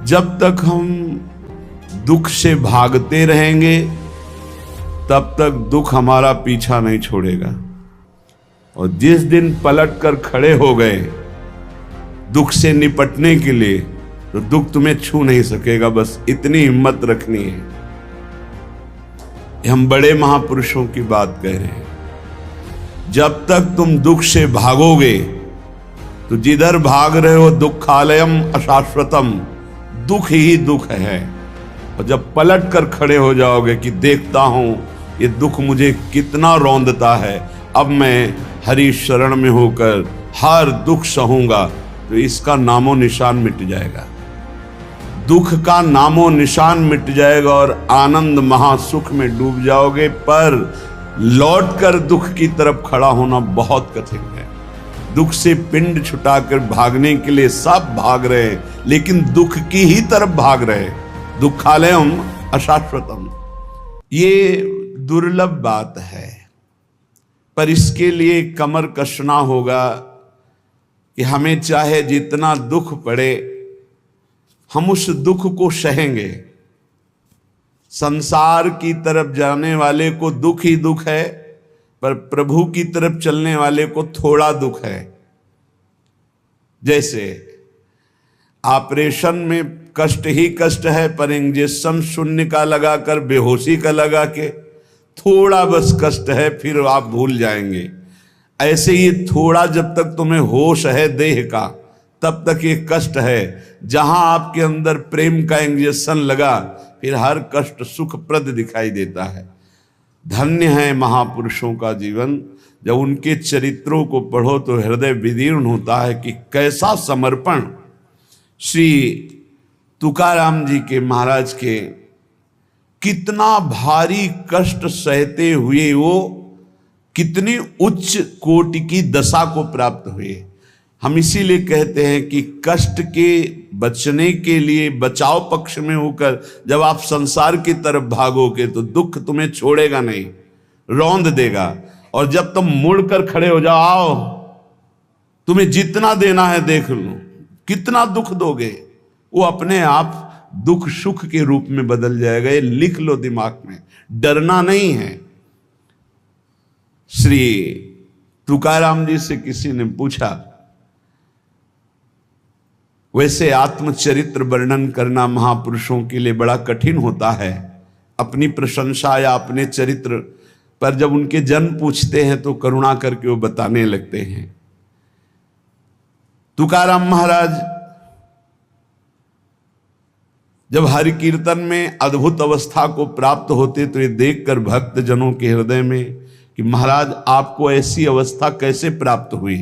जब तक हम दुख से भागते रहेंगे तब तक दुख हमारा पीछा नहीं छोड़ेगा, और जिस दिन पलट कर खड़े हो गए दुख से निपटने के लिए तो दुख तुम्हें छू नहीं सकेगा। बस इतनी हिम्मत रखनी है। हम बड़े महापुरुषों की बात कह रहे हैं। जब तक तुम दुख से भागोगे तो जिधर भाग रहे हो दुखालयम अशाश्वतम, दुख ही दुख है। और जब पलट कर खड़े हो जाओगे कि देखता हूं ये दुख मुझे कितना रौंदता है, अब मैं हरि शरण में होकर हर दुख सहूंगा, तो इसका नामो निशान मिट जाएगा। दुख का नामो निशान मिट जाएगा और आनंद महासुख में डूब जाओगे। पर लौटकर दुख की तरफ खड़ा होना बहुत कठिन है। दुख से पिंड छुटाकर भागने के लिए सब भाग रहे हैं, लेकिन दुख की ही तरफ भाग रहे हैं। दुखालयम अशाश्वतम, ये दुर्लभ बात है। पर इसके लिए कमर कसना होगा कि हमें चाहे जितना दुख पड़े हम उस दुख को सहेंगे। संसार की तरफ जाने वाले को दुख ही दुख है, पर प्रभु की तरफ चलने वाले को थोड़ा दुख है। जैसे ऑपरेशन में कष्ट ही कष्ट है, पर इंजेक्शन शून्य का लगाकर बेहोशी का लगा के थोड़ा बस कष्ट है, फिर आप भूल जाएंगे। ऐसे ही थोड़ा जब तक तुम्हें होश है देह का तब तक ये कष्ट है। जहां आपके अंदर प्रेम का इंजेक्शन लगा फिर हर कष्ट सुखप्रद दिखाई देता है। धन्य है महापुरुषों का जीवन। जब उनके चरित्रों को पढ़ो तो हृदय विदीर्ण होता है कि कैसा समर्पण। श्री तुकाराम जी के महाराज के कितना भारी कष्ट सहते हुए वो कितनी उच्च कोटि की दशा को प्राप्त हुए। हम इसीलिए कहते हैं कि कष्ट के बचने के लिए बचाव पक्ष में होकर जब आप संसार की तरफ भागोगे तो दुख तुम्हें छोड़ेगा नहीं, रौंद देगा। और जब तुम मुड़कर खड़े हो जाओ, आओ तुम्हें जितना देना है देख लो, कितना दुख दोगे, वो अपने आप दुख सुख के रूप में बदल जाएगा। ये लिख लो दिमाग में, डरना नहीं है। श्री तुकाराम जी से किसी ने पूछा, वैसे आत्मचरित्र वर्णन करना महापुरुषों के लिए बड़ा कठिन होता है, अपनी प्रशंसा या अपने चरित्र, पर जब उनके जन पूछते हैं तो करुणा करके वो बताने लगते हैं। तुकाराम महाराज जब हरि कीर्तन में अद्भुत अवस्था को प्राप्त होते तो ये देखकर भक्त जनों के हृदय में कि महाराज आपको ऐसी अवस्था कैसे प्राप्त हुई,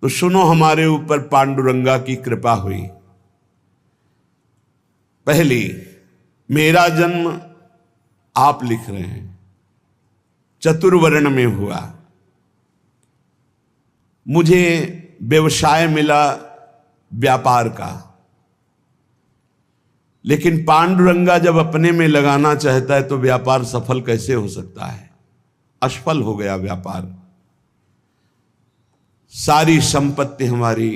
तो सुनो हमारे ऊपर पांडुरंगा की कृपा हुई। पहली, मेरा जन्म आप लिख रहे हैं चतुर्वर्ण में हुआ, मुझे व्यवसाय मिला व्यापार का, लेकिन पांडुरंगा जब अपने में लगाना चाहता है तो व्यापार सफल कैसे हो सकता है, असफल हो गया व्यापार। सारी संपत्ति हमारी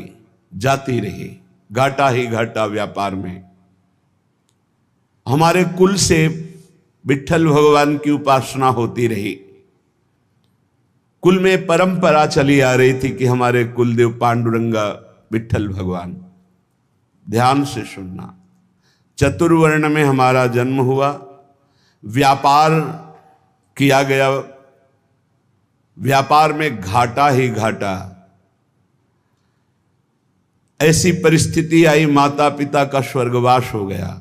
जाती रही, घाटा ही घाटा व्यापार में। हमारे कुल से विट्ठल भगवान की उपासना होती रही, कुल में परंपरा चली आ रही थी कि हमारे कुलदेव पांडुरंगा विट्ठल भगवान। ध्यान से सुनना, चतुर्वर्ण में हमारा जन्म हुआ, व्यापार किया गया, व्यापार में घाटा ही घाटा। ऐसी परिस्थिति आई, माता पिता का स्वर्गवास हो गया,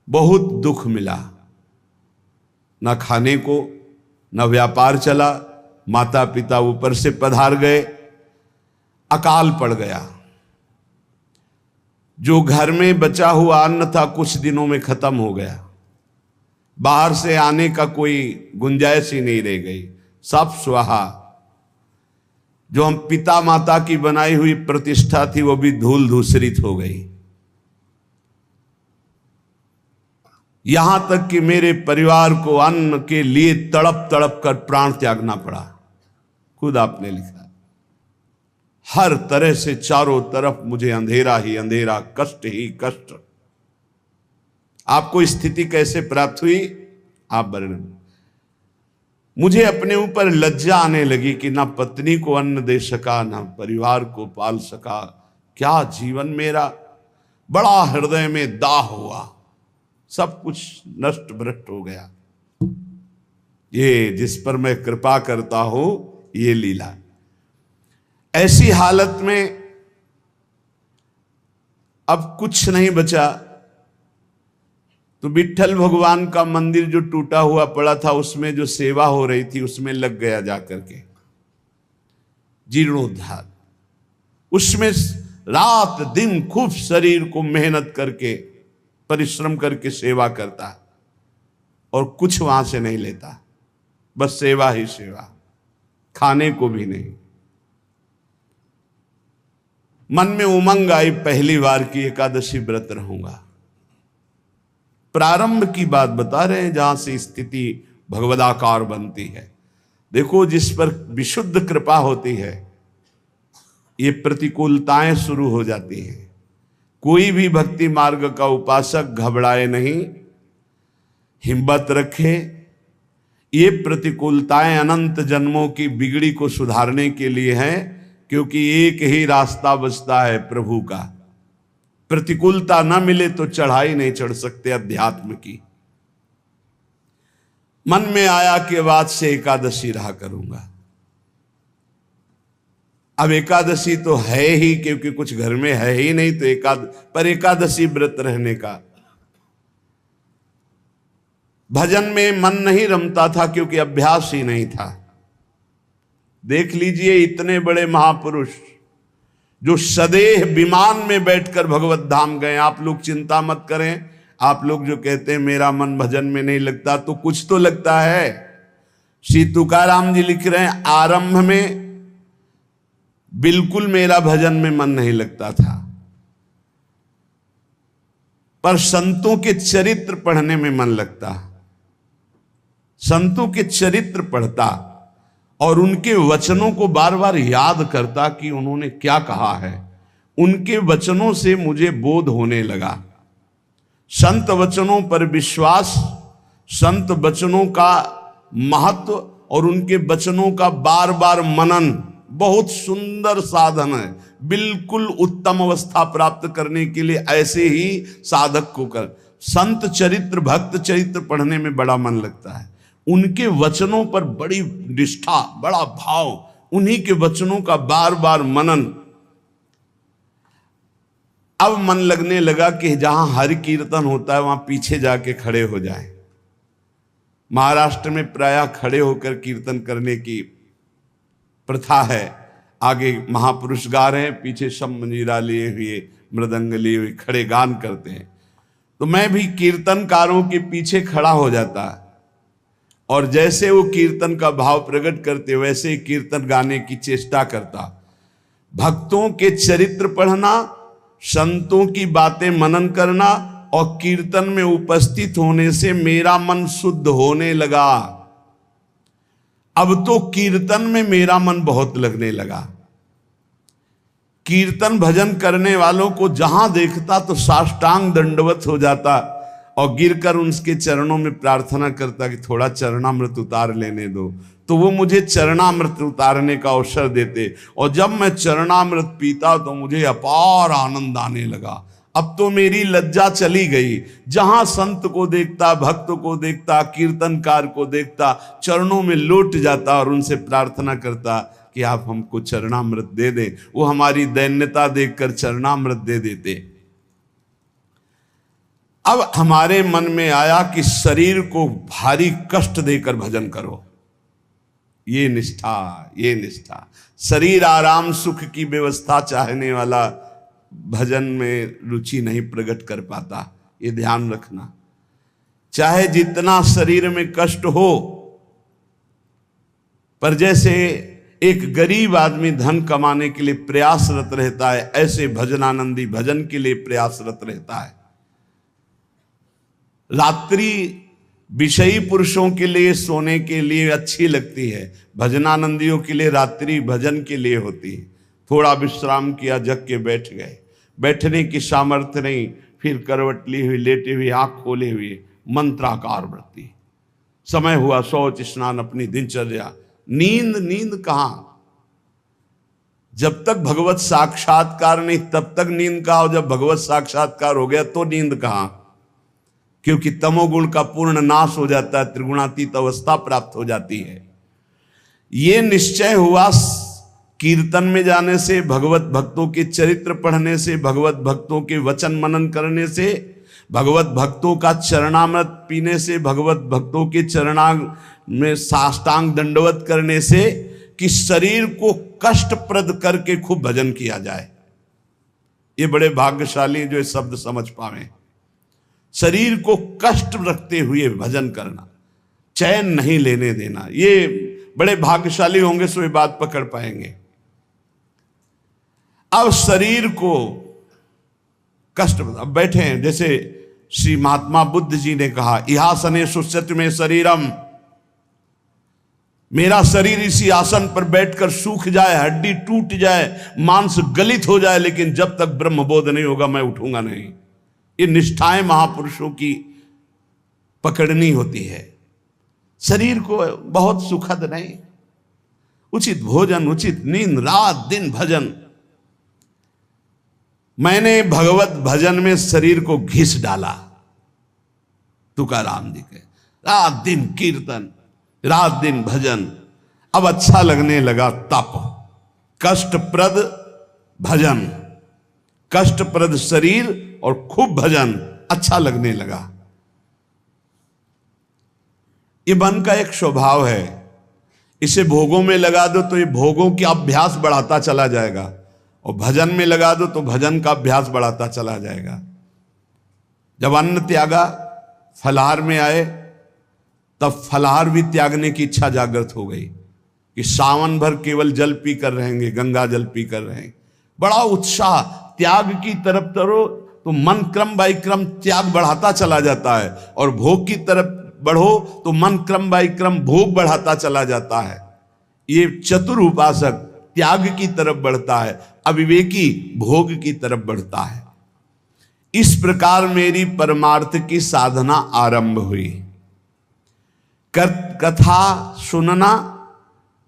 बहुत दुख मिला, ना खाने को, ना व्यापार चला, माता पिता ऊपर से पधार गए, अकाल पड़ गया। जो घर में बचा हुआ अन्न था कुछ दिनों में खत्म हो गया, बाहर से आने का कोई गुंजाइश ही नहीं रह गई, सब स्वाहा। जो हम पिता माता की बनाई हुई प्रतिष्ठा थी वो भी धूल धूसरित हो गई। यहां तक कि मेरे परिवार को अन्न के लिए तड़प तड़प कर प्राण त्यागना पड़ा, खुद आपने लिखा। हर तरह से चारों तरफ मुझे अंधेरा ही अंधेरा, कष्ट ही कष्ट। आपको स्थिति कैसे प्राप्त हुई आप वर्णन। मुझे अपने ऊपर लज्जा आने लगी कि ना पत्नी को अन्न दे सका, ना परिवार को पाल सका। क्या जीवन मेरा, बड़ा हृदय में दाह हुआ, सब कुछ नष्ट भ्रष्ट हो गया। ये जिस पर मैं कृपा करता हूं ये लीला। ऐसी हालत में अब कुछ नहीं बचा, तो विट्ठल भगवान का मंदिर जो टूटा हुआ पड़ा था उसमें जो सेवा हो रही थी उसमें लग गया जाकर के, जीर्णोद्धार। उसमें रात दिन खूब शरीर को मेहनत करके परिश्रम करके सेवा करता और कुछ वहां से नहीं लेता, बस सेवा ही सेवा, खाने को भी नहीं। मन में उमंग आई, पहली बार की एकादशी व्रत रहूंगा। प्रारंभ की बात बता रहे हैं जहां से स्थिति भगवदाकार बनती है। देखो, जिस पर विशुद्ध कृपा होती है ये प्रतिकूलताएं शुरू हो जाती हैं। कोई भी भक्ति मार्ग का उपासक घबराए नहीं, हिम्मत रखे। ये प्रतिकूलताएं अनंत जन्मों की बिगड़ी को सुधारने के लिए हैं, क्योंकि एक ही रास्ता बचता है प्रभु का। प्रतिकूलता ना मिले तो चढ़ाई नहीं चढ़ सकते अध्यात्म की। मन में आया कि बाद से एकादशी रहा करूंगा। अब एकादशी तो है ही, क्योंकि कुछ घर में है ही नहीं, तो पर एकादशी व्रत रहने का। भजन में मन नहीं रमता था क्योंकि अभ्यास ही नहीं था। देख लीजिए, इतने बड़े महापुरुष जो सदेह विमान में बैठकर भगवत धाम गए। आप लोग चिंता मत करें, आप लोग जो कहते हैं मेरा मन भजन में नहीं लगता, तो कुछ तो लगता है। श्री तुकाराम जी लिख रहे हैं, आरंभ में बिल्कुल मेरा भजन में मन नहीं लगता था, पर संतों के चरित्र पढ़ने में मन लगता। संतों के चरित्र पढ़ता और उनके वचनों को बार बार याद करता कि उन्होंने क्या कहा है। उनके वचनों से मुझे बोध होने लगा। संत वचनों पर विश्वास, संत वचनों का महत्व और उनके वचनों का बार बार मनन बहुत सुंदर साधन है। बिल्कुल उत्तम अवस्था प्राप्त करने के लिए ऐसे ही साधक को कर। संत चरित्र, भक्त चरित्र पढ़ने में बड़ा मन लगता है। उनके वचनों पर बड़ी निष्ठा, बड़ा भाव, उन्हीं के वचनों का बार बार मनन। अब मन लगने लगा कि जहां हरि कीर्तन होता है वहां पीछे जाके खड़े हो जाएं। महाराष्ट्र में प्रायः खड़े होकर कीर्तन करने की प्रथा है। आगे महापुरुष गा रहे हैं, पीछे सब मंजीरा लिए हुए, मृदंग लिए हुए खड़े गान करते हैं। तो मैं भी कीर्तनकारों के पीछे खड़ा हो जाता और जैसे वो कीर्तन का भाव प्रकट करते वैसे ही कीर्तन गाने की चेष्टा करता। भक्तों के चरित्र पढ़ना, संतों की बातें मनन करना और कीर्तन में उपस्थित होने से मेरा मन शुद्ध होने लगा। अब तो कीर्तन में मेरा मन बहुत लगने लगा। कीर्तन भजन करने वालों को जहां देखता तो साष्टांग दंडवत हो जाता और गिरकर उनके चरणों में प्रार्थना करता कि थोड़ा चरणामृत उतार लेने दो। तो वो मुझे चरणामृत उतारने का अवसर देते और जब मैं चरणामृत पीता तो मुझे अपार आनंद आने लगा। अब तो मेरी लज्जा चली गई। जहां संत को देखता, भक्त को देखता, कीर्तनकार को देखता, चरणों में लौट जाता और उनसे प्रार्थना करता कि आप हमको चरणामृत दे दें। वो हमारी दैन्यता देखकर चरणामृत दे देते। अब हमारे मन में आया कि शरीर को भारी कष्ट देकर भजन करो। ये निष्ठा, ये निष्ठा। शरीर आराम सुख की व्यवस्था चाहने वाला भजन में रुचि नहीं प्रकट कर पाता। ये ध्यान रखना। चाहे जितना शरीर में कष्ट हो, पर जैसे एक गरीब आदमी धन कमाने के लिए प्रयासरत रहता है, ऐसे भजनानंदी भजन के लिए प्रयासरत रहता है। रात्रि विषयी पुरुषों के लिए सोने के लिए अच्छी लगती है, भजनानंदियों के लिए रात्रि भजन के लिए होती है। थोड़ा विश्राम किया, जग के बैठ गए। बैठने की सामर्थ्य नहीं, फिर करवट ली हुई, लेटे हुए, आंख खोले हुए, मंत्राकार वृत्ति। समय हुआ शौच स्नान, अपनी दिनचर्या। नींद नींद कहां? जब तक भगवत साक्षात्कार नहीं तब तक नींद कहां, और जब भगवत साक्षात्कार हो गया तो नींद कहां? क्योंकि तमोगुण का पूर्ण नाश हो जाता है, त्रिगुणातीत अवस्था प्राप्त हो जाती है। ये निश्चय हुआ कीर्तन में जाने से, भगवत भक्तों के चरित्र पढ़ने से, भगवत भक्तों के वचन मनन करने से, भगवत भक्तों का चरणामृत पीने से, भगवत भक्तों के चरणांग में साष्टांग दंडवत करने से, कि शरीर को कष्टप्रद करके खूब भजन किया जाए। ये बड़े भाग्यशाली जो ये शब्द समझ पावे। शरीर को कष्ट रखते हुए भजन करना, चैन नहीं लेने देना, ये बड़े भाग्यशाली होंगे सो ये बात पकड़ पाएंगे। अब शरीर को कष्ट, अब बैठे हैं, जैसे श्री महात्मा बुद्ध जी ने कहा, इहासने सुसत्य में शरीरम, मेरा शरीर इसी आसन पर बैठकर सूख जाए, हड्डी टूट जाए, मांस गलित हो जाए, लेकिन जब तक ब्रह्मबोध नहीं होगा मैं उठूंगा नहीं। ये निष्ठाएं महापुरुषों की पकड़नी होती है। शरीर को बहुत सुखद नहीं, उचित भोजन, उचित नींद, रात दिन भजन। मैंने भगवत भजन में शरीर को घिस डाला। तुकाराम जी के रात दिन कीर्तन, रात दिन भजन। अब अच्छा लगने लगा तप, कष्टप्रद भजन, कष्टप्रद शरीर और खूब भजन अच्छा लगने लगा। ये मन का एक स्वभाव है, इसे भोगों में लगा दो तो ये भोगों की अभ्यास बढ़ाता चला जाएगा, और भजन में लगा दो तो भजन का अभ्यास बढ़ाता चला जाएगा। जब अन्न त्यागा, फलाहार में आए, तब फलाहार भी त्यागने की इच्छा जागृत हो गई कि सावन भर केवल जल पी कर रहेंगे, गंगा जल पी कर रहेंगे। बड़ा उत्साह, त्याग की तरफ करो तो मन क्रम बाई क्रम त्याग बढ़ाता चला जाता है, और भोग की तरफ बढ़ो तो मन क्रम बाई क्रम भोग बढ़ाता चला जाता है। ये चतुर उपासक त्याग की तरफ बढ़ता है, अविवेकी भोग की तरफ बढ़ता है। इस प्रकार मेरी परमार्थ की साधना आरंभ हुई। कथा सुनना,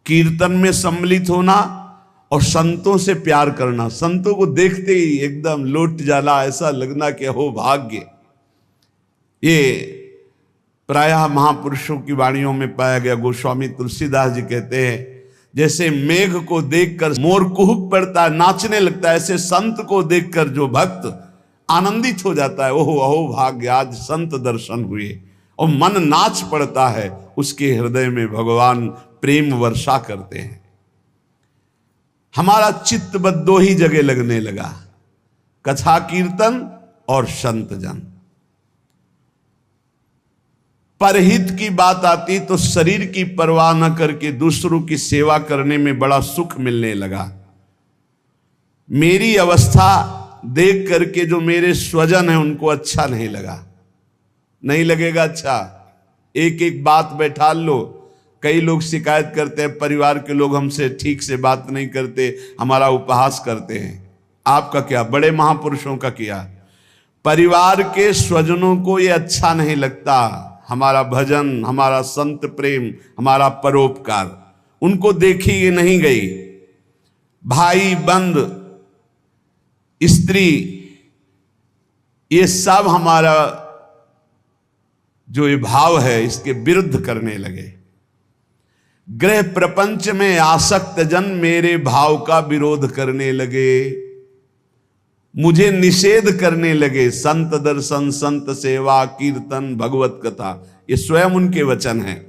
कीर्तन में सम्मिलित होना और संतों से प्यार करना। संतों को देखते ही एकदम लौट जाना, ऐसा लगना कि हो भाग्य। ये प्रायः महापुरुषों की वाणियों में पाया गया। गोस्वामी तुलसीदास जी कहते हैं, जैसे मेघ को देखकर मोर कुहुक पड़ता है, नाचने लगता है, ऐसे संत को देखकर जो भक्त आनंदित हो जाता है, ओहो अहो भाग्य, आज संत दर्शन हुए, और मन नाच पड़ता है, उसके हृदय में भगवान प्रेम वर्षा करते हैं। हमारा चित्त बस दो ही जगह लगने लगा, कथा कीर्तन और संत जन। परहित की बात आती तो शरीर की परवाह न करके दूसरों की सेवा करने में बड़ा सुख मिलने लगा। मेरी अवस्था देख करके जो मेरे स्वजन हैं उनको अच्छा नहीं लगा। नहीं लगेगा अच्छा? एक एक बात बैठा लो। कई लोग शिकायत करते हैं, परिवार के लोग हमसे ठीक से बात नहीं करते, हमारा उपहास करते हैं। आपका क्या, बड़े महापुरुषों का किया। परिवार के स्वजनों को ये अच्छा नहीं लगता, हमारा भजन, हमारा संत प्रेम, हमारा परोपकार, उनको देखी नहीं गई। भाई बंद, स्त्री, ये सब हमारा जो ये भाव है इसके विरुद्ध करने लगे। ग्रह प्रपंच में आसक्त जन मेरे भाव का विरोध करने लगे, मुझे निषेध करने लगे। संत दर्शन, संत सेवा, कीर्तन, भगवत कथा, ये स्वयं उनके वचन हैं।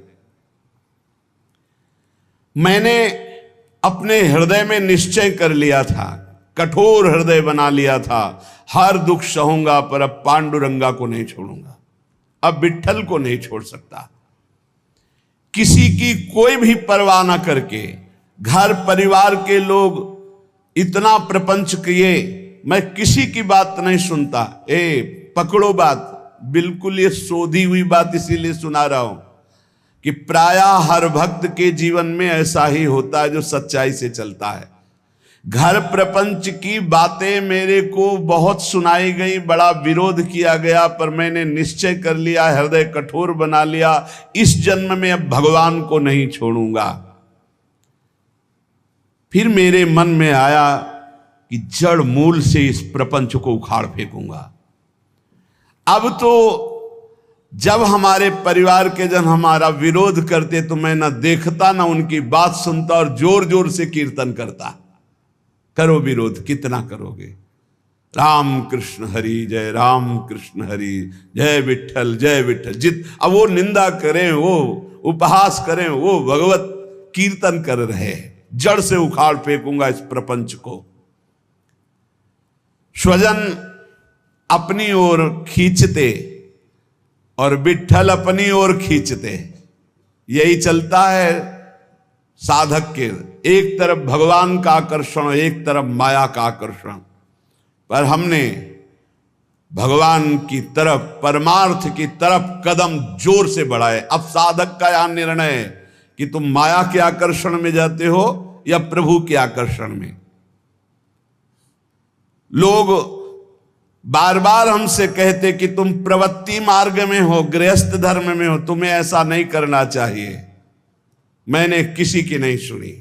मैंने अपने हृदय में निश्चय कर लिया था, कठोर हृदय बना लिया था, हर दुख सहूंगा पर अब पांडुरंगा को नहीं छोड़ूंगा, अब विट्ठल को नहीं छोड़ सकता। किसी की कोई भी परवाह ना करके, घर परिवार के लोग इतना प्रपंच किए, मैं किसी की बात नहीं सुनता। पकड़ो बात, बिल्कुल ये शोधी हुई बात इसीलिए सुना रहा हूं कि प्रायः हर भक्त के जीवन में ऐसा ही होता है जो सच्चाई से चलता है। घर प्रपंच की बातें मेरे को बहुत सुनाई गई, बड़ा विरोध किया गया, पर मैंने निश्चय कर लिया, हृदय कठोर बना लिया, इस जन्म में अब भगवान को नहीं छोड़ूंगा। फिर मेरे मन में आया कि जड़ मूल से इस प्रपंच को उखाड़ फेंकूंगा। अब तो जब हमारे परिवार के जन हमारा विरोध करते तो मैं ना देखता ना उनकी बात सुनता और जोर जोर से कीर्तन करता। करो विरोध, कितना करोगे? राम कृष्ण हरि जय, राम कृष्ण हरि जय, विठ्ठल जय विठ्ठल। अब वो निंदा करें, वो उपहास करें, वो भगवत कीर्तन कर रहे, जड़ से उखाड़ फेंकूंगा इस प्रपंच को। स्वजन अपनी ओर खींचते और विठ्ठल अपनी ओर खींचते, यही चलता है साधक के। एक तरफ भगवान का आकर्षण, एक तरफ माया का आकर्षण। पर हमने भगवान की तरफ, परमार्थ की तरफ कदम जोर से बढ़ाए। अब साधक का यहां निर्णय है कि तुम माया के आकर्षण में जाते हो या प्रभु के आकर्षण में। लोग बार बार हमसे कहते कि तुम प्रवृत्ति मार्ग में हो, गृहस्थ धर्म में हो, तुम्हें ऐसा नहीं करना चाहिए। मैंने किसी की नहीं सुनी।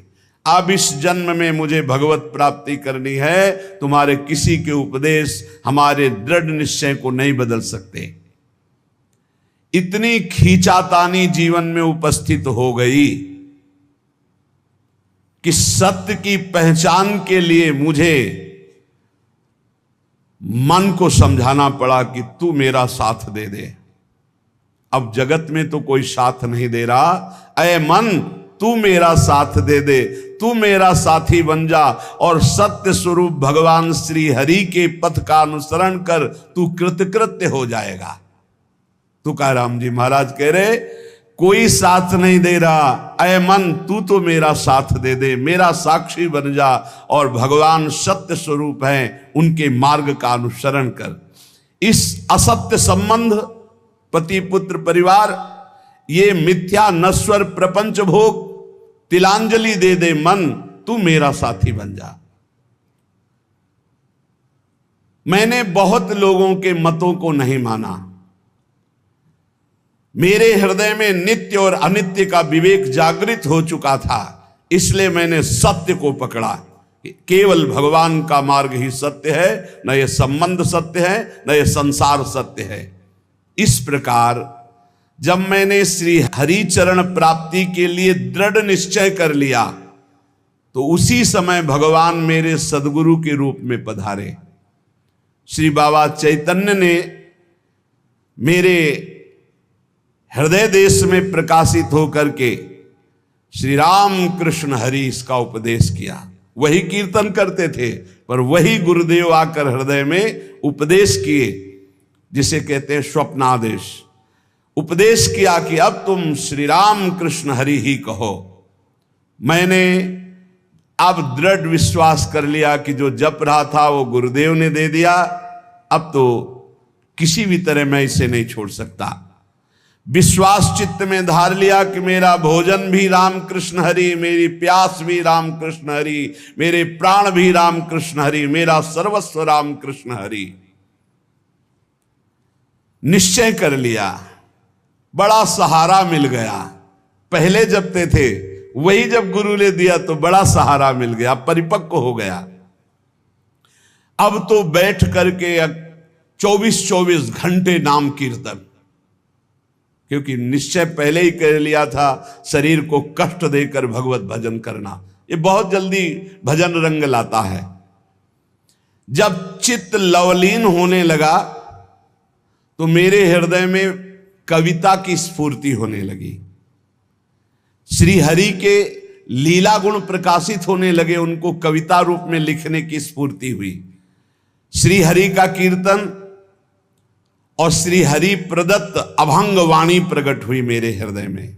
अब इस जन्म में मुझे भगवत प्राप्ति करनी है, तुम्हारे किसी के उपदेश हमारे दृढ़ निश्चय को नहीं बदल सकते। इतनी खींचातानी जीवन में उपस्थित हो गई कि सत्य की पहचान के लिए मुझे मन को समझाना पड़ा कि तू मेरा साथ दे दे। अब जगत में तो कोई साथ नहीं दे रहा, ऐ मन तू मेरा साथ दे दे, तू मेरा साथी बन जा और सत्य स्वरूप भगवान श्री हरि के पथ का अनुसरण कर, तू कृतकृत्य हो जाएगा। तुकाराम जी महाराज कह रहे कोई साथ नहीं दे रहा, ऐ मन तू तो मेरा साथ दे दे, मेरा साक्षी बन जा और भगवान सत्य स्वरूप हैं, उनके मार्ग का अनुसरण कर। इस असत्य संबंध, पति पुत्र परिवार, ये मिथ्या नश्वर प्रपंच भोग, तिलांजलि दे दे मन, तू मेरा साथी बन जा। मैंने बहुत लोगों के मतों को नहीं माना। मेरे हृदय में नित्य और अनित्य का विवेक जागृत हो चुका था, इसलिए मैंने सत्य को पकड़ा। केवल भगवान का मार्ग ही सत्य है, न ये संबंध सत्य है, न ये संसार सत्य है। इस प्रकार जब मैंने श्री हरि चरण प्राप्ति के लिए दृढ़ निश्चय कर लिया, तो उसी समय भगवान मेरे सदगुरु के रूप में पधारे। श्री बाबा चैतन्य ने मेरे हृदय देश में प्रकाशित होकर के श्री राम कृष्ण हरि इसका उपदेश किया। वही कीर्तन करते थे, पर वही गुरुदेव आकर हृदय में उपदेश किए, जिसे कहते हैं स्वप्नादेश। उपदेश किया कि अब तुम श्री राम कृष्ण हरि ही कहो। मैंने अब दृढ़ विश्वास कर लिया कि जो जप रहा था वो गुरुदेव ने दे दिया, अब तो किसी भी तरह मैं इसे नहीं छोड़ सकता। विश्वास चित्त में धार लिया कि मेरा भोजन भी राम कृष्ण हरि, मेरी प्यास भी राम कृष्ण हरि, मेरे प्राण भी राम कृष्ण हरि, मेरा सर्वस्व राम कृष्ण हरि। निश्चय कर लिया, बड़ा सहारा मिल गया। पहले जपते थे, वही जब गुरु ने दिया तो बड़ा सहारा मिल गया, परिपक्व हो गया। अब तो बैठ करके 24-24 घंटे नाम कीर्तन, क्योंकि निश्चय पहले ही कर लिया था शरीर को कष्ट देकर भगवत भजन करना। ये बहुत जल्दी भजन रंग लाता है। जब चित्त लवलीन होने लगा तो मेरे हृदय में कविता की स्फूर्ति होने लगी। श्री हरि के लीला गुण प्रकाशित होने लगे, उनको कविता रूप में लिखने की स्फूर्ति हुई। श्री हरि का कीर्तन और श्री हरि प्रदत्त अभंग वाणी प्रकट हुई मेरे हृदय में।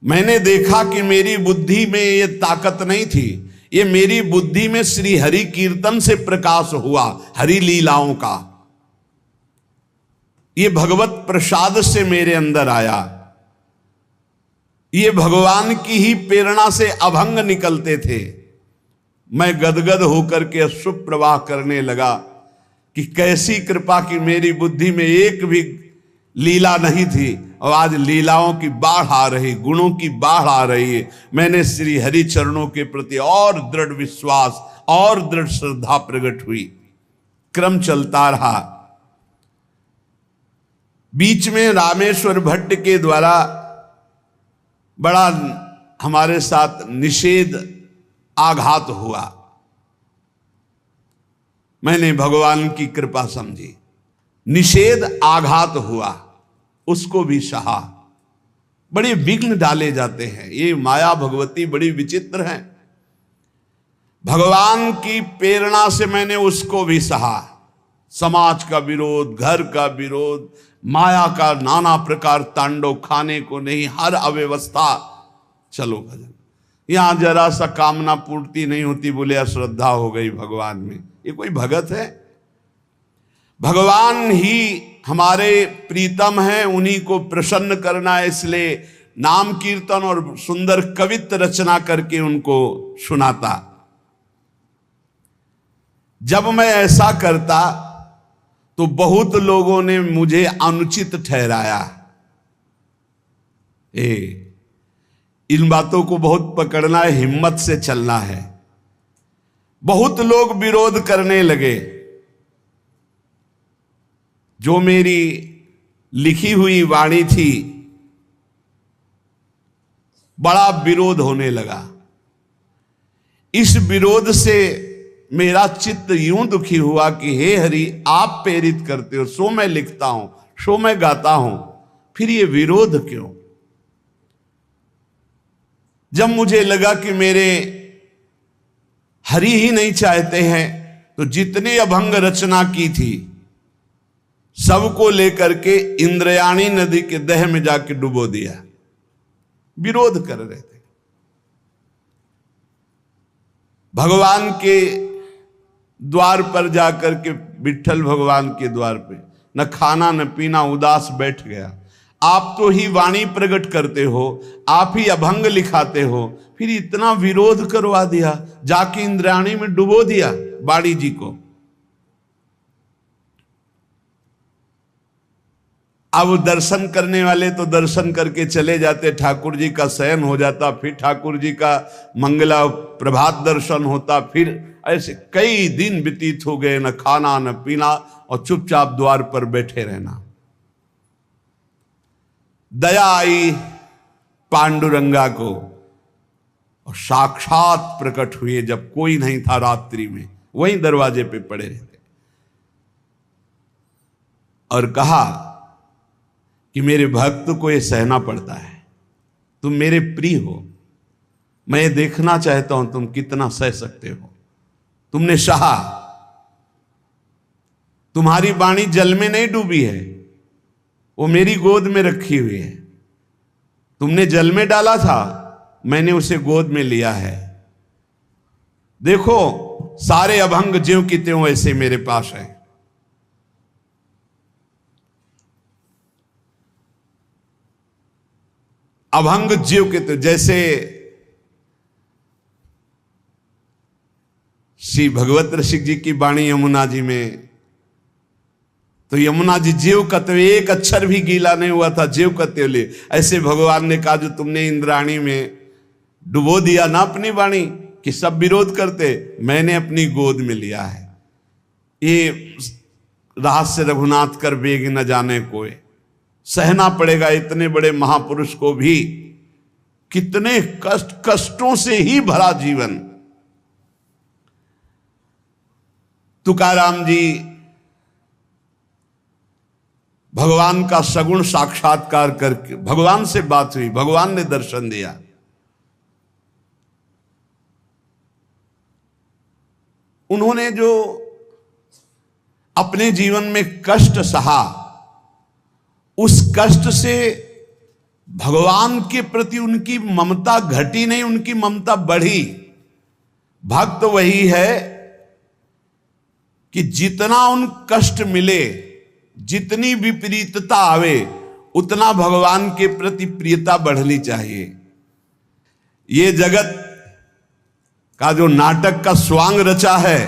मैंने देखा कि मेरी बुद्धि में ये ताकत नहीं थी, ये मेरी बुद्धि में श्री हरि कीर्तन से प्रकाश हुआ, हरि लीलाओं का। ये भगवत प्रसाद से मेरे अंदर आया। ये भगवान की ही प्रेरणा से अभंग निकलते थे। मैं गदगद होकर के अश्रु प्रवाह करने लगा कि कैसी कृपा की मेरी बुद्धि में एक भी लीला नहीं थी और आज लीलाओं की बाढ़ आ रही, गुणों की बाढ़ आ रही है। मैंने श्री हरि चरणों के प्रति और दृढ़ विश्वास और दृढ़ श्रद्धा प्रकट हुई। क्रम चलता रहा। बीच में रामेश्वर भट्ट के द्वारा बड़ा हमारे साथ निषेध आघात हुआ। मैंने भगवान की कृपा समझी, निषेध आघात हुआ, उसको भी सहा। बड़े विघ्न डाले जाते हैं। ये माया भगवती बड़ी विचित्र है। भगवान की प्रेरणा से मैंने उसको भी सहा। समाज का विरोध, घर का विरोध, माया का नाना प्रकार तांडव, खाने को नहीं, हर अव्यवस्था। चलो भजन, यहां जरा सा कामना पूर्ति नहीं होती, बोले अश्रद्धा हो गई भगवान में। ये कोई भगत है? भगवान ही हमारे प्रीतम हैं, उन्हीं को प्रसन्न करना है। इसलिए नाम कीर्तन और सुंदर कवित्व रचना करके उनको सुनाता। जब मैं ऐसा करता तो बहुत लोगों ने मुझे अनुचित ठहराया। इन बातों को बहुत पकड़ना है, हिम्मत से चलना है। बहुत लोग विरोध करने लगे। जो मेरी लिखी हुई वाणी थी, बड़ा विरोध होने लगा। इस विरोध से मेरा चित्त यूं दुखी हुआ कि हे हरि, आप प्रेरित करते हो, सो मैं लिखता हूं, सो मैं गाता हूं, फिर ये विरोध क्यों? जब मुझे लगा कि मेरे हरि ही नहीं चाहते हैं, तो जितनी अभंग रचना की थी सबको लेकर के इंद्रयाणी नदी के दह में जाके डुबो दिया। विरोध कर रहे थे। भगवान के द्वार पर जाकर के, विठ्ठल भगवान के द्वार पे न खाना न पीना, उदास बैठ गया। आप तो ही वाणी प्रकट करते हो, आप ही अभंग लिखाते हो, फिर इतना विरोध करवा दिया, जाके इंद्रायणी में डुबो दिया बाड़ी जी को। अब दर्शन करने वाले तो दर्शन करके चले जाते, ठाकुर जी का शयन हो जाता, फिर ठाकुर जी का मंगला प्रभात दर्शन होता, फिर ऐसे कई दिन व्यतीत हो गए, न खाना न पीना और चुपचाप द्वार पर बैठे रहना। दया आई पांडुरंगा को और साक्षात प्रकट हुए जब कोई नहीं था रात्रि में, वहीं दरवाजे पे पड़े रहते और कहा कि मेरे भक्त को ये सहना पड़ता है, तुम मेरे प्रिय हो, मैं ये देखना चाहता हूं तुम कितना सह सकते हो। तुमने सहा, तुम्हारी वाणी जल में नहीं डूबी है, वो मेरी गोद में रखी हुई है। तुमने जल में डाला था, मैंने उसे गोद में लिया है। देखो सारे अभंग ज्यों की त्यों ऐसे मेरे पास है। अभंग ज्यों के त्यों, जैसे श्री भगवत रसिक जी की वाणी यमुना जी में, तो यमुना जी ज्यों कत्व, एक अक्षर भी गीला नहीं हुआ था, ज्यों कत्व ले। ऐसे भगवान ने कहा जो तुमने इंद्राणी में डुबो दिया ना अपनी वाणी, कि सब विरोध करते, मैंने अपनी गोद में लिया है। ये रहस्य रघुनाथ कर बेग न जाने कोई, सहना पड़ेगा इतने बड़े महापुरुष को भी। कितने कष्टों से ही भरा जीवन। तुकाराम जी भगवान का सगुण साक्षात्कार करके, भगवान से बात हुई, भगवान ने दर्शन दिया। उन्होंने जो अपने जीवन में कष्ट सहा, उस कष्ट से भगवान के प्रति उनकी ममता घटी नहीं, उनकी ममता बढ़ी। भक्त वही है कि जितना उन कष्ट मिले, जितनी विपरीतता आवे, उतना भगवान के प्रति प्रियता बढ़नी चाहिए। ये जगत का जो नाटक का स्वांग रचा है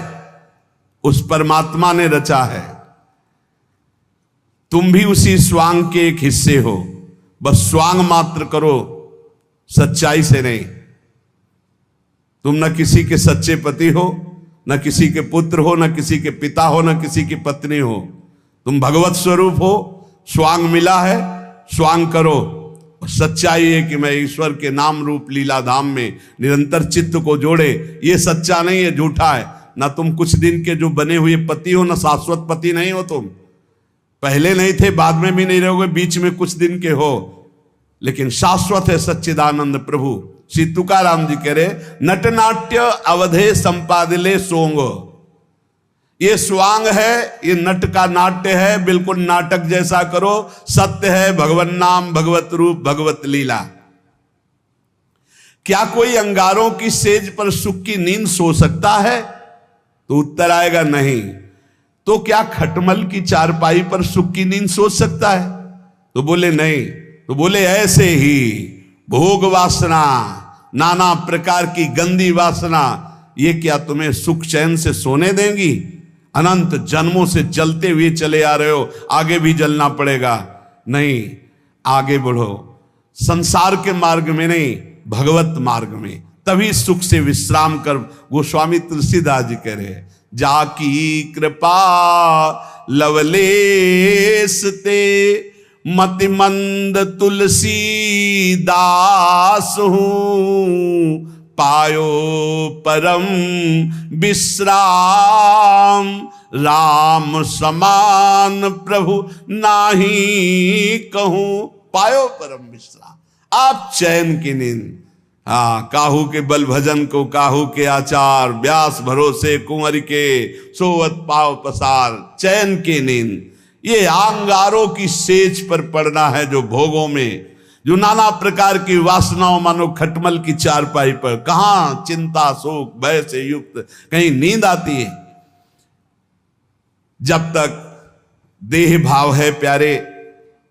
उस परमात्मा ने रचा है। तुम भी उसी स्वांग के एक हिस्से हो, बस स्वांग मात्र करो, सच्चाई से नहीं। तुम न किसी के सच्चे पति हो, न किसी के पुत्र हो, न किसी के पिता हो, न किसी की पत्नी हो। तुम भगवत स्वरूप हो, स्वांग मिला है, स्वांग करो। सच्चाई है कि मैं ईश्वर के नाम रूप लीला धाम में निरंतर चित्त को जोड़े। ये सच्चा नहीं है, झूठा है। ना तुम कुछ दिन के जो बने हुए पति हो, ना शाश्वत पति नहीं हो। तुम पहले नहीं थे, बाद में भी नहीं रहोगे, बीच में कुछ दिन के हो, लेकिन शाश्वत है सच्चिदानंद प्रभु। श्री तुकाराम जी कह रहे, नटनाट्य अवधे संपादिले सोंग। ये स्वांग है, ये नट का नाट्य है, बिल्कुल नाटक जैसा करो। सत्य है भगवन नाम, भगवत रूप, भगवत लीला। क्या कोई अंगारों की सेज पर सुख की नींद सो सकता है? तो उत्तर आएगा नहीं। तो क्या खटमल की चारपाई पर सुख की नींद सो सकता है? तो बोले नहीं। तो बोले ऐसे ही भोग वासना, नाना प्रकार की गंदी वासना, ये क्या तुम्हें सुख चैन से सोने देंगी? अनंत जन्मों से जलते हुए चले आ रहे हो, आगे भी जलना पड़ेगा। नहीं, आगे बढ़ो, संसार के मार्ग में नहीं, भगवत मार्ग में, तभी सुख से विश्राम कर। गोस्वामी तुलसीदास जी कह रहे हैं, जाकी कृपा लवलेस ते मति मंद तुलसी दास हूं, पायो परम विश्राम, राम समान प्रभु नाही कहूं। पायो परम विश्राम, आप चैन की नींद। हाँ, काहू के बल भजन को काहू के आचार, व्यास भरोसे कुंवर के सोवत पाव पसार। चैन की नींद ये अंगारों की सेज पर पड़ना है, जो भोगों में, जो नाना प्रकार की वासनाओं, मानो खटमल की चारपाई पर। कहां चिंता शोक भय से युक्त कहीं नींद आती है? जब तक देह भाव है प्यारे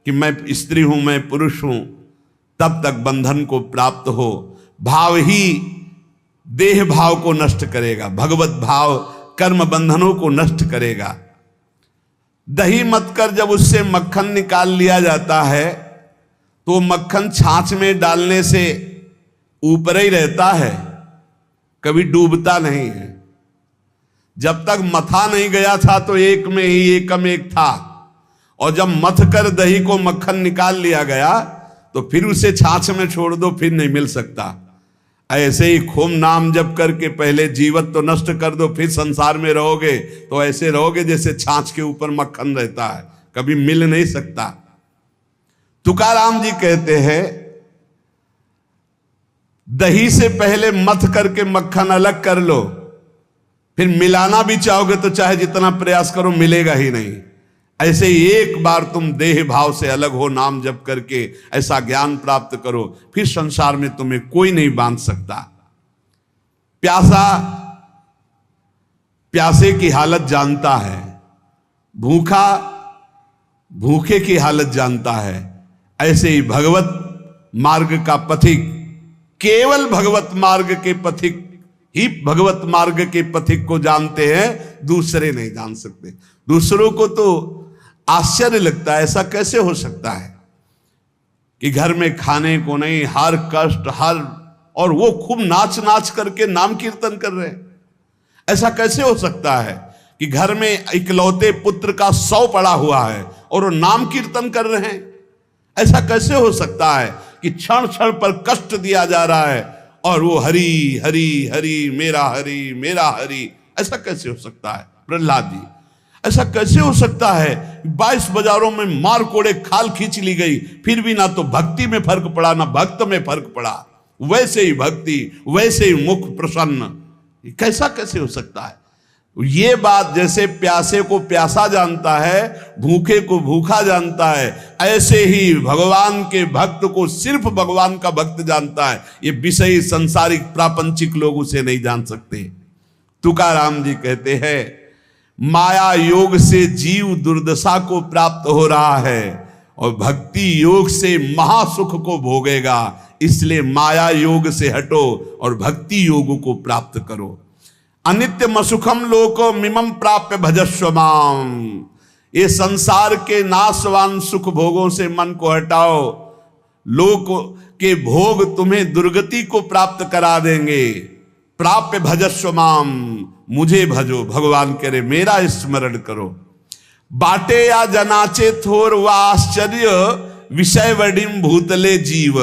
कि मैं स्त्री हूं, मैं पुरुष हूं, तब तक बंधन को प्राप्त हो। भाव ही देह भाव को नष्ट करेगा, भगवत भाव कर्म बंधनों को नष्ट करेगा। दही मत कर जब उससे मक्खन निकाल लिया जाता है, तो मक्खन छाछ में डालने से ऊपर ही रहता है, कभी डूबता नहीं है। जब तक मथा नहीं गया था तो एक में ही एकम एक था, और जब मथ कर दही को मक्खन निकाल लिया गया तो फिर उसे छाछ में छोड़ दो, फिर नहीं मिल सकता। ऐसे ही खूब नाम जप करके पहले जीवत तो नष्ट कर दो, फिर संसार में रहोगे तो ऐसे रहोगे जैसे छाछ के ऊपर मक्खन रहता है, कभी मिल नहीं सकता। तुकाराम जी कहते हैं, दही से पहले मथ करके मक्खन अलग कर लो, फिर मिलाना भी चाहोगे तो चाहे जितना प्रयास करो मिलेगा ही नहीं। ऐसे ही एक बार तुम देह भाव से अलग हो, नाम जप करके ऐसा ज्ञान प्राप्त करो, फिर संसार में तुम्हें कोई नहीं बांध सकता। प्यासा प्यासे की हालत जानता है, भूखा भूखे की हालत जानता है। ऐसे ही भगवत मार्ग का पथिक, केवल भगवत मार्ग के पथिक ही भगवत मार्ग के पथिक को जानते हैं, दूसरे नहीं जान सकते। दूसरों को तो आश्चर्य लगता है, ऐसा कैसे हो सकता है कि घर में खाने को नहीं, हर कष्ट हर, और वो खूब नाच नाच करके नाम कीर्तन कर रहे हैं। ऐसा कैसे हो सकता है कि घर में इकलौते पुत्र का 100 पड़ा हुआ है और वो नाम कीर्तन कर रहे हैं? ऐसा कैसे हो सकता है कि क्षण क्षण पर कष्ट दिया जा रहा है और वो हरि हरि हरि मेरा हरि मेरा हरि? ऐसा कैसे हो सकता है प्रहलाद जी? ऐसा कैसे हो सकता है? 22 बाजारों में मार कोड़े खाल खींच ली गई, फिर भी ना तो भक्ति में फर्क पड़ा ना भक्त में फर्क पड़ा। वैसे ही भक्ति, वैसे ही मुख प्रसन्न। कैसा कैसे हो सकता है? ये बात जैसे प्यासे को प्यासा जानता है, भूखे को भूखा जानता है, ऐसे ही भगवान के भक्त को सिर्फ भगवान का भक्त जानता है। ये विषयी सांसारिक प्रापंचिक लोग उसे नहीं जान सकते। तुकाराम जी कहते हैं, माया योग से जीव दुर्दशा को प्राप्त हो रहा है और भक्ति योग से महासुख को भोगेगा। इसलिए माया योग से हटो और भक्ति योग को प्राप्त करो। अनित्यम सुखम लोको मिमम प्राप्य भजस्व माम। ये संसार के नाशवान सुख भोगों से मन को हटाओ। लोक के भोग तुम्हें दुर्गति को प्राप्त करा देंगे। प्राप्य भजस्व माम, मुझे भजो। भगवान कह रहे मेरा स्मरण करो। बाटे या जनाचे थोर व आश्चर्य विषय वडिम भूतले जीव।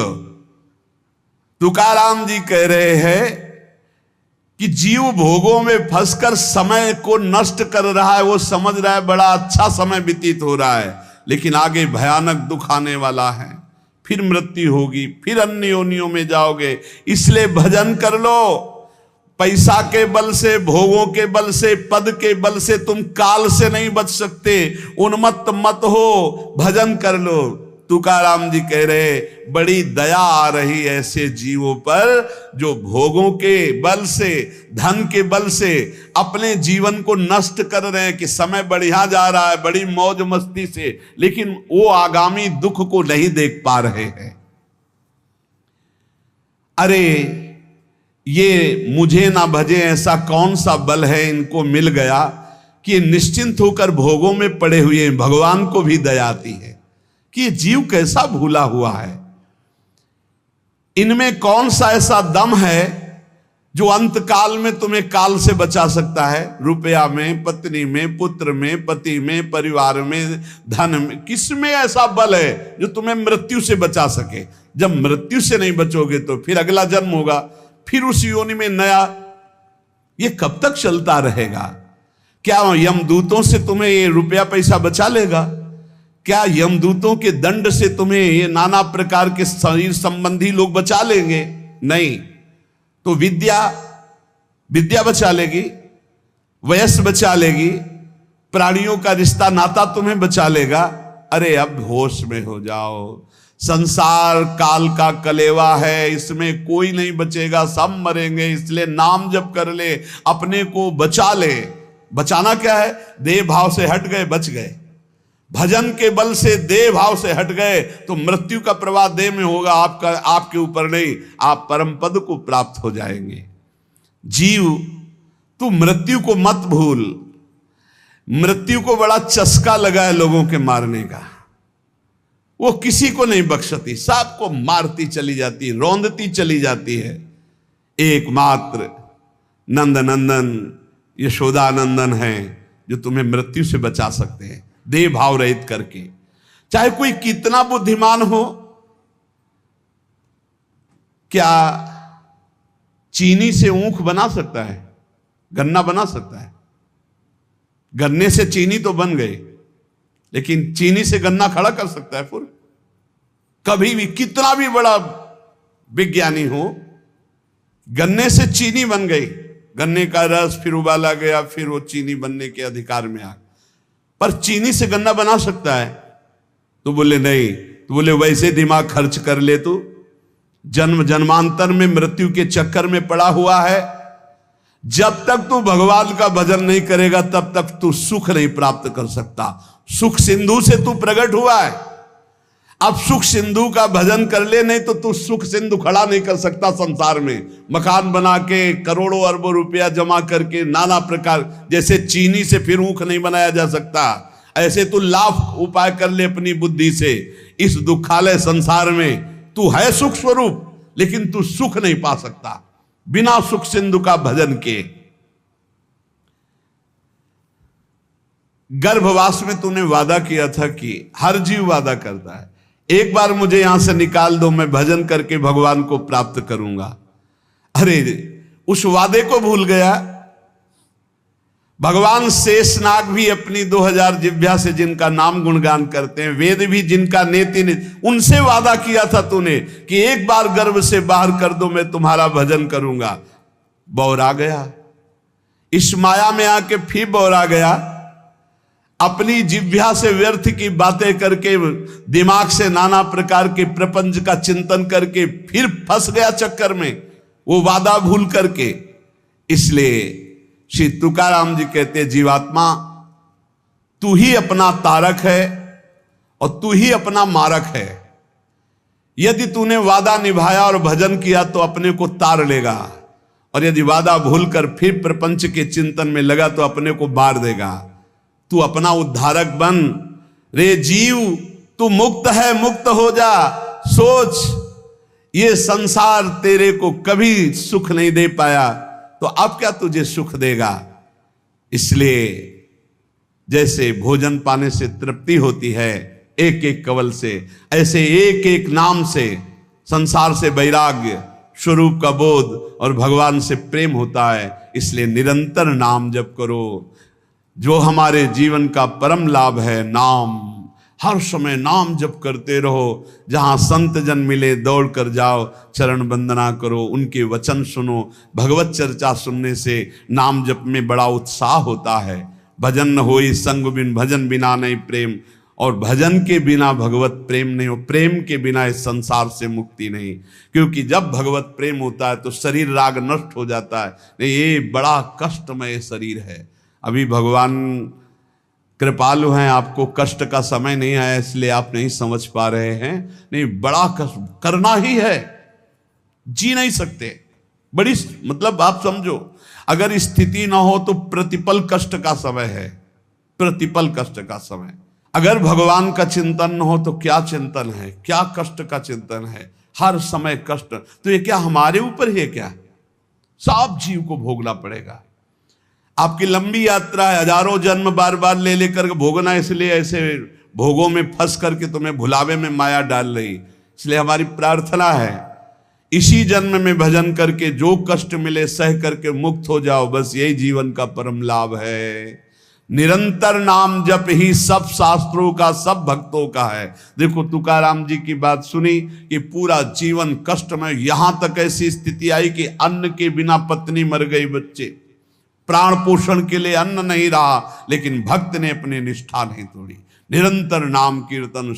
तुकाराम जी कह रहे हैं कि जीव भोगों में फंसकर समय को नष्ट कर रहा है। वो समझ रहा है बड़ा अच्छा समय व्यतीत हो रहा है, लेकिन आगे भयानक दुख आने वाला है। फिर मृत्यु होगी, फिर अन्य योनियों में जाओगे। इसलिए भजन कर लो। पैसा के बल से, भोगों के बल से, पद के बल से तुम काल से नहीं बच सकते। उन्मत्त मत हो, भजन कर लो। तुकाराम जी कह रहे बड़ी दया आ रही ऐसे जीवों पर जो भोगों के बल से, धन के बल से अपने जीवन को नष्ट कर रहे हैं कि समय बढ़िया जा रहा है बड़ी मौज मस्ती से, लेकिन वो आगामी दुख को नहीं देख पा रहे हैं। अरे ये मुझे ना भजे ऐसा कौन सा बल है इनको मिल गया कि निश्चिंत होकर भोगों में पड़े हुए हैं। भगवान को भी दया आती है कि ये जीव कैसा भूला हुआ है। इनमें कौन सा ऐसा दम है जो अंत काल में तुम्हें काल से बचा सकता है। रुपया में, पत्नी में, पुत्र में, पति में, परिवार में, धन में, किस में ऐसा बल है जो तुम्हें मृत्यु से बचा सके। जब मृत्यु से नहीं बचोगे तो फिर अगला जन्म होगा, फिर उस योनि में नया। ये कब तक चलता रहेगा? क्या यमदूतों से तुम्हें ये रुपया पैसा बचा लेगा? क्या यमदूतों के दंड से तुम्हें ये नाना प्रकार के शरीर संबंधी लोग बचा लेंगे? नहीं। तो विद्या बचा लेगी, वयस बचा लेगी, प्राणियों का रिश्ता नाता तुम्हें बचा लेगा। अरे अब होश में हो जाओ। संसार काल का कलेवा है, इसमें कोई नहीं बचेगा, सब मरेंगे। इसलिए नाम जप कर ले, अपने को बचा ले। बचाना क्या है? देह भाव से हट गए, बच गए। भजन के बल से देह भाव से हट गए तो मृत्यु का प्रवाह देह में होगा, आपका आपके ऊपर नहीं। आप परम पद को प्राप्त हो जाएंगे। जीव तू मृत्यु को मत भूल। मृत्यु को बड़ा चस्का लगा है लोगों के मारने का। वो किसी को नहीं बख्शती, सबको मारती चली जाती, रौंदती चली जाती है। एकमात्र नंद नंदन यशोदानंदन है जो तुम्हें मृत्यु से बचा सकते हैं, देह भाव रहित करके। चाहे कोई कितना बुद्धिमान हो, क्या चीनी से ऊख बना सकता है? गन्ना बना सकता है? गन्ने से चीनी तो बन गई, लेकिन चीनी से गन्ना खड़ा कर सकता है फिर? कभी भी कितना भी बड़ा विज्ञानी हो, गन्ने से चीनी बन गई, गन्ने का रस फिर उबाला गया, फिर वो चीनी बनने के अधिकार में आ। पर चीनी से गन्ना बना सकता है? तो बोले नहीं। तो बोले वैसे दिमाग खर्च कर ले, तू जन्म जन्मांतर में मृत्यु के चक्कर में पड़ा हुआ है। जब तक तू भगवान का भजन नहीं करेगा तब तक तू सुख नहीं प्राप्त कर सकता। सुख सिंधु से तू प्रकट हुआ है, अब सुख सिंधु का भजन कर ले, नहीं तो तू सुख सिंधु खड़ा नहीं कर सकता संसार में। मकान बना के करोड़ों अरबों रुपया जमा करके नाना प्रकार, जैसे चीनी से फिर ऊख नहीं बनाया जा सकता, ऐसे तू लाख उपाय कर ले अपनी बुद्धि से। इस दुखालय संसार में तू है सुख स्वरूप, लेकिन तू सुख नहीं पा सकता बिना सुख सिंधु का भजन के। गर्भवास में तूने वादा किया था कि हर जीव वादा करता है, एक बार मुझे यहां से निकाल दो, मैं भजन करके भगवान को प्राप्त करूंगा। अरे उस वादे को भूल गया। भगवान शेषनाग भी अपनी 2000 जिह्वा से जिनका नाम गुणगान करते हैं, वेद भी जिनका नेति ने, उनसे वादा किया था तूने कि एक बार गर्भ से बाहर कर दो, मैं तुम्हारा भजन करूंगा। बौरा गया, इस माया में आके फिर बौरा गया। अपनी जिह्वा से व्यर्थ की बातें करके, दिमाग से नाना प्रकार के प्रपंच का चिंतन करके फिर फंस गया चक्कर में, वो वादा भूल करके। इसलिए श्री तुकाराम जी कहते, जीवात्मा तू ही अपना तारक है और तू ही अपना मारक है। यदि तूने वादा निभाया और भजन किया तो अपने को तार लेगा, और यदि वादा भूलकर फिर प्रपंच के चिंतन में लगा तो अपने को मार देगा। तू अपना उद्धारक बन। रे जीव, तू मुक्त है, मुक्त हो जा। सोच, ये संसार तेरे को कभी सुख नहीं दे पाया, तो अब क्या तुझे सुख देगा। इसलिए जैसे भोजन पाने से तृप्ति होती है एक एक कवल से, ऐसे एक एक नाम से संसार से वैराग्य, स्वरूप का बोध और भगवान से प्रेम होता है। इसलिए निरंतर नाम जप करो। जो हमारे जीवन का परम लाभ है नाम, हर समय नाम जप करते रहो। जहां संत जन मिले दौड़ कर जाओ, चरण वंदना करो, उनके वचन सुनो। भगवत चर्चा सुनने से नाम जप में बड़ा उत्साह होता है। भजन न होई संग बिन, भजन बिना नहीं प्रेम, और भजन के बिना भगवत प्रेम नहीं हो। प्रेम के बिना इस संसार से मुक्ति नहीं, क्योंकि जब भगवत प्रेम होता है तो शरीर राग नष्ट हो जाता है। नहीं, ये बड़ा कष्टमय शरीर है। अभी भगवान कृपालु हैं, आपको कष्ट का समय नहीं है इसलिए आप नहीं समझ पा रहे हैं। नहीं, बड़ा कष्ट करना ही है, जी नहीं सकते। बड़ी मतलब आप समझो, अगर स्थिति ना हो तो प्रतिपल कष्ट का समय है, प्रतिपल कष्ट का समय। अगर भगवान का चिंतन न हो तो क्या चिंतन है, क्या कष्ट का चिंतन है। हर समय कष्ट, तो ये क्या हमारे ऊपर ही है क्या? सब जीव को भोगना पड़ेगा। आपकी लंबी यात्रा है, हजारों जन्म बार बार ले लेकर भोगना, इसलिए ऐसे भोगों में फंस करके तुम्हें भुलावे में माया डाल रही। इसलिए हमारी प्रार्थना है, इसी जन्म में भजन करके जो कष्ट मिले सह करके मुक्त हो जाओ। बस यही जीवन का परम लाभ है। निरंतर नाम जप ही सब शास्त्रों का, सब भक्तों का है। देखो तुकाराम जी की बात सुनी कि पूरा जीवन कष्ट में, यहां तक ऐसी स्थिति आई कि अन्न के बिना पत्नी मर गई, बच्चे प्राण पोषण के लिए अन्न नहीं रहा, लेकिन भक्त ने अपनी निष्ठा नहीं तोड़ी। निरंतर नाम कीर्तन